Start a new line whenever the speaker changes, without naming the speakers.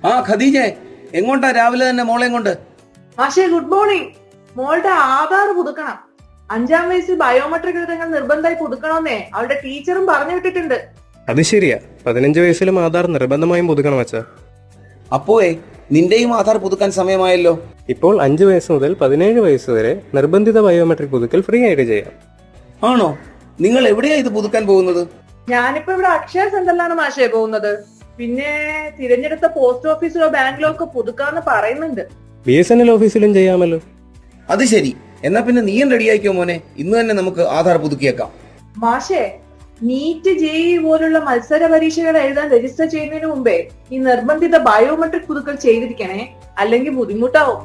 ആ ഖദീജെ, എങ്ങോട്ടാ രാവിലെ തന്നെ മോളെയും കൊണ്ട്?
മാഷേ ഗുഡ് മോർണിംഗ്. മോളുടെ ആധാർ പുതുക്കണം. 5-ാം വയസ്സിൽ ബയോമെട്രിക് വിവരങ്ങൾ നിർബന്ധമായി പുതുക്കണമെന്നേ അവളുടെ ടീച്ചറും പറഞ്ഞു വിട്ടിട്ടുണ്ട്.
അത് ശരിയാ, 15 വയസ്സിലും ആധാർ നിർബന്ധമായും പുതുക്കണം അച്ഛാ.
അപ്പോഴേ നിന്റെയും ആധാർ പുതുക്കാൻ സമയമായല്ലോ.
ഇപ്പോൾ 5 വയസ്സ് മുതൽ 17 വയസ്സ് വരെ നിർബന്ധിത ബയോമെട്രിക് പുതുക്കൽ ഫ്രീ ആയിട്ട് ചെയ്യാം.
ആണോ? നിങ്ങൾ എവിടെയാ ഇത് പുതുക്കാൻ പോകുന്നത്?
ഞാനിപ്പോ ഇവിടെ അക്ഷയ സെന്ററിലാണ് മാഷേ പോകുന്നത്. പിന്നെ തിരഞ്ഞെടുത്ത പോസ്റ്റ് ഓഫീസിലോ ബാങ്കിലോ ഒക്കെ പുതുക്കാന്ന് പറയുന്നുണ്ട്.
BSNL ഓഫീസിലും ചെയ്യാമല്ലോ.
അത് ശരി, എന്നാ പിന്നെ നീയും റെഡിയാക്കിയോ മോനെ. ഇന്ന് തന്നെ നമുക്ക് ആധാർ പുതുക്കിയേക്കാം.
മാഷേ, നീറ്റ് JEE പോലുള്ള മത്സര പരീക്ഷകൾ എഴുതാൻ രജിസ്റ്റർ ചെയ്യുന്നതിന് മുമ്പേ ഈ നിർബന്ധിത ബയോമെട്രിക് പുതുക്കൽ ചെയ്തിരിക്കണേ, അല്ലെങ്കിൽ ബുദ്ധിമുട്ടാവും.